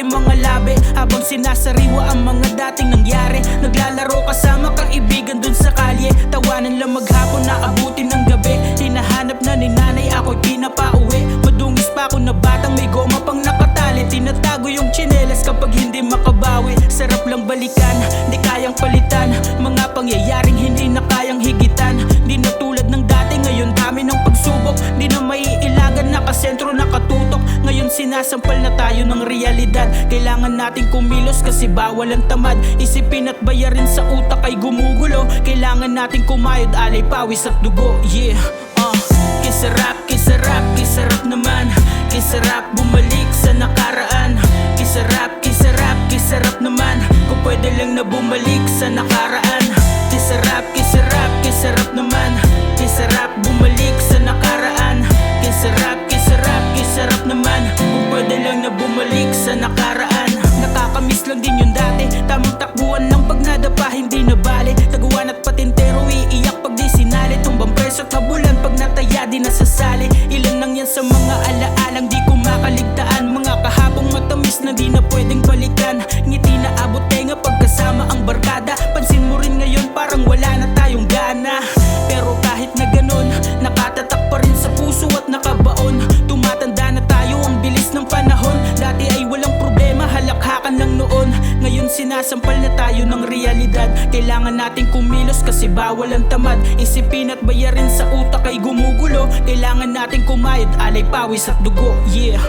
aking mga labi habang sinasariwa ang mga dating nangyari. Naglalaro kasama kaibigan dun sa kalye, tawanan lang maghapon na abutin ng gabi. Hinahanap na ni nanay ako'y pinapauwi. Madungis pa ako na batang may goma pang nakatali. Tinatago yung tsinelas kapag hindi makabawi. Sarap lang balikan, di kayang palitan. Mga pangyayaring hindi na kayang higitan. Di na tulad ng dati, ngayon dami ng pagsubok. Di na maiilagan, nakasentro, nakatutok. Ngayon sinasampal na tayo ng realidad. Kailangan nating kumilos kasi bawal ang tamad. Isipin at bayarin sa utak ay gumugulo. Kailangan nating kumayod, alay, pawis at dugo. Yeah, kisarap, kisarap, kisarap naman. Kisarap bumalik sa nakaraan. Kisarap, kisarap, kisarap naman. Kung pwede lang na bumalik sa nakaraan. Kisarap, kisarap, kisarap naman. Kisarap bumalik sa nakaraan. Kisarap, kisarap, kisarap naman. Kung pwede lang na bumalik sa nakaraan. Nakakamiss lang din yung dati, tamang takbuhan lang pag nadapa hindi na bale. Taguan at patintero iiyak pag di sinali. Tumbang preso at habulan pag nataya di nasasali. Ilan lang yan sa mga alaalang di ko makaligtaan. Mga kahapong matamis na di na pwedeng balikan. Ngiti na abot tenga pagkasama ang barkada. Pansin mo rin ngayon parang wala na tayong gana. Pero kahit na ganon, nakatatak pa rin sa puso at nakabaon. Tumatanda na tayo, ang bilis ng panahon. Dati ay walang problema, halakhakan lang noon. Ngayon sinasampal na tayo ng realidad. Kailangan nating kumilos kasi bawal ang tamad. Isipin at bayarin sa utak ay gumugulo. Kailangan nating kumayod, alay, pawis at dugo. Yeah,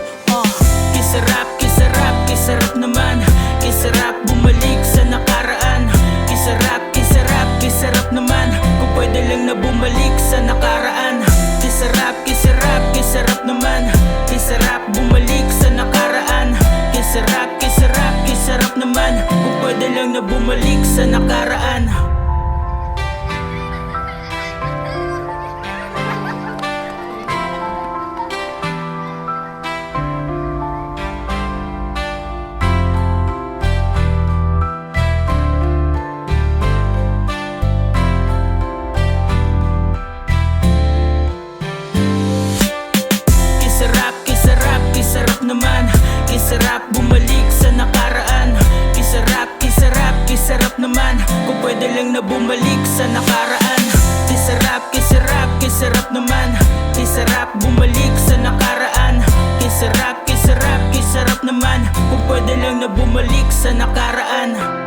kisarap, kisarap, kisarap naman. Kisarap bumalik sa nakaraan. Kisarap, kisarap, kisarap naman. Kung pwede lang na bumalik sa nakaraan. Kisarap, kisarap, kisarap naman. Kisarap bumalik sa nakaraan. Kisarap, kisarap, kisarap naman. Kung pwede lang na bumalik sa nakaraan. Kisarap bumalik sa nakaraan. Kisarap, kisarap, kisarap naman. Kung pwede lang na bumalik sa nakaraan. Kisarap, kisarap, kisarap naman. Kisarap bumalik sa nakaraan. Kisarap, kisarap, kisarap naman. Kung pwede lang na bumalik sa nakaraan.